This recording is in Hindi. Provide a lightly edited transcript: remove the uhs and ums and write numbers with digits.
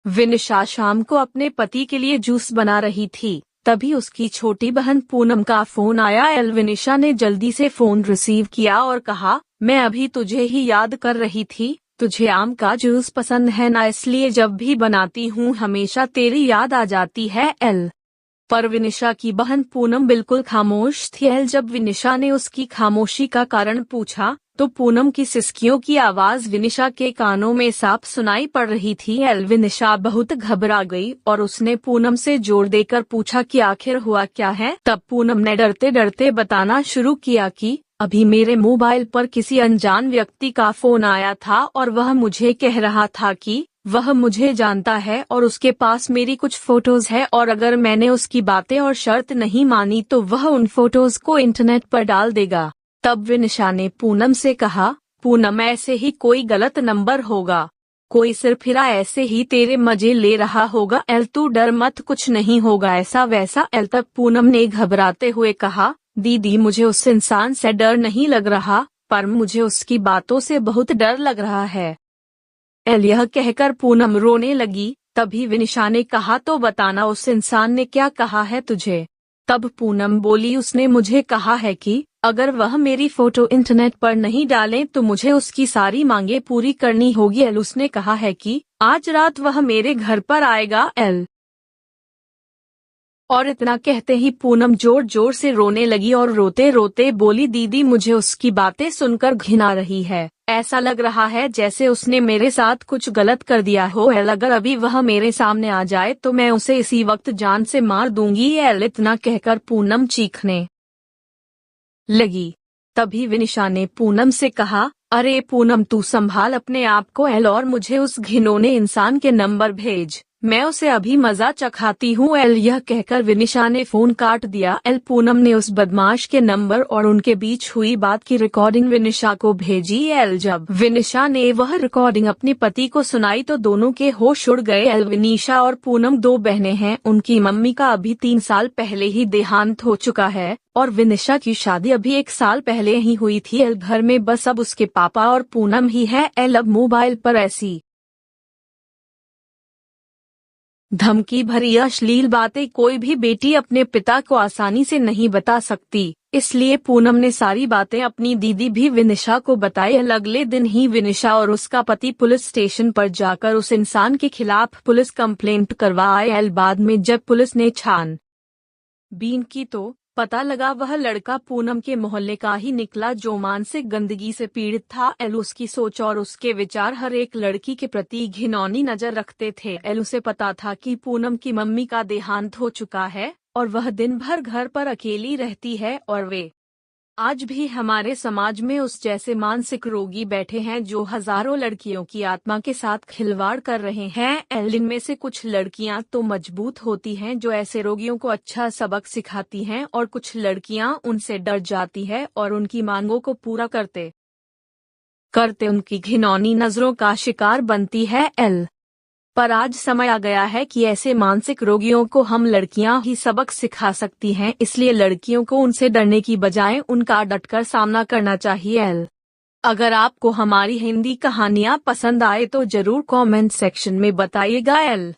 विनिशा शाम को अपने पति के लिए जूस बना रही थी, तभी उसकी छोटी बहन पूनम का फोन आया। विनिशा ने जल्दी से फोन रिसीव किया और कहा, मैं अभी तुझे ही याद कर रही थी। तुझे आम का जूस पसंद है ना, इसलिए जब भी बनाती हूँ हमेशा तेरी याद आ जाती है। पर विनिशा की बहन पूनम बिल्कुल खामोश थी। जब विनिशा ने उसकी खामोशी का कारण पूछा तो पूनम की सिसकियों की आवाज विनिशा के कानों में साफ सुनाई पड़ रही थी। विनिशा बहुत घबरा गई और उसने पूनम से जोर देकर पूछा कि आखिर हुआ क्या है। तब पूनम ने डरते डरते बताना शुरू किया कि अभी मेरे मोबाइल पर किसी अनजान व्यक्ति का फोन आया था और वह मुझे कह रहा था कि वह मुझे जानता है और उसके पास मेरी कुछ फोटोज है, और अगर मैंने उसकी बातें और शर्त नहीं मानी तो वह उन फोटोज को इंटरनेट पर डाल देगा। तब विनिशा ने पूनम से कहा, पूनम ऐसे ही कोई गलत नंबर होगा, कोई सिरफिरा ऐसे ही तेरे मजे ले रहा होगा। तू डर मत, कुछ नहीं होगा ऐसा वैसा। तब पूनम ने घबराते हुए कहा, दीदी मुझे उस इंसान से डर नहीं लग रहा, पर मुझे उसकी बातों से बहुत डर लग रहा है। यह कहकर पूनम रोने लगी। तभी विनिशा ने कहा, तो बताना उस इंसान ने क्या कहा है तुझे। तब पूनम बोली, उसने मुझे कहा है कि अगर वह मेरी फोटो इंटरनेट पर नहीं डाले तो मुझे उसकी सारी मांगे पूरी करनी होगी। उसने कहा है कि आज रात वह मेरे घर पर आएगा। और इतना कहते ही पूनम जोर जोर से रोने लगी और रोते रोते बोली, दीदी मुझे उसकी बातें सुनकर घिन आ रही है। ऐसा लग रहा है जैसे उसने मेरे साथ कुछ गलत कर दिया हो। अगर अभी वह मेरे सामने आ जाए तो मैं उसे इसी वक्त जान से मार दूंगी। इतना कहकर पूनम चीखने लगी। तभी विनिशा ने पूनम से कहा, अरे पूनम तू संभाल अपने आप को। और मुझे उस घिनौने इंसान के नंबर भेज, मैं उसे अभी मजा चखाती हूँ। यह कहकर विनिशा ने फोन काट दिया। पूनम ने उस बदमाश के नंबर और उनके बीच हुई बात की रिकॉर्डिंग विनिशा को भेजी। जब विनिशा ने वह रिकॉर्डिंग अपने पति को सुनाई तो दोनों के होश उड़ गए। विनिशा और पूनम दो बहनें हैं, उनकी मम्मी का अभी 3 साल पहले ही देहांत हो चुका है और विनिशा की शादी अभी 1 साल पहले ही हुई थी। घर में बस अब उसके पापा और पूनम ही है। अब मोबाइल पर ऐसी धमकी भरी अश्लील बातें कोई भी बेटी अपने पिता को आसानी से नहीं बता सकती, इसलिए पूनम ने सारी बातें अपनी दीदी भी विनिशा को बताई। अगले दिन ही विनिशा और उसका पति पुलिस स्टेशन पर जाकर उस इंसान के खिलाफ पुलिस कंप्लेंट करवाए। बाद में जब पुलिस ने छानबीन की तो पता लगा वह लड़का पूनम के मोहल्ले का ही निकला जो मानसिक गंदगी से पीड़ित था। उसकी सोच और उसके विचार हर एक लड़की के प्रति घिनौनी नजर रखते थे। उसे पता था कि पूनम की मम्मी का देहांत हो चुका है और वह दिन भर घर पर अकेली रहती है, और वे आज भी हमारे समाज में उस जैसे मानसिक रोगी बैठे हैं जो हजारों लड़कियों की आत्मा के साथ खिलवाड़ कर रहे हैं। इनमें से कुछ लड़कियां तो मजबूत होती हैं जो ऐसे रोगियों को अच्छा सबक सिखाती हैं, और कुछ लड़कियां उनसे डर जाती है और उनकी मांगों को पूरा करते करते उनकी घिनौनी नजरों का शिकार बनती है। पर आज समय आ गया है कि ऐसे मानसिक रोगियों को हम लड़कियां ही सबक सिखा सकती हैं, इसलिए लड़कियों को उनसे डरने की बजाय उनका डटकर सामना करना चाहिए। अगर आपको हमारी हिंदी कहानियां पसंद आए तो जरूर कमेंट सेक्शन में बताइएगा।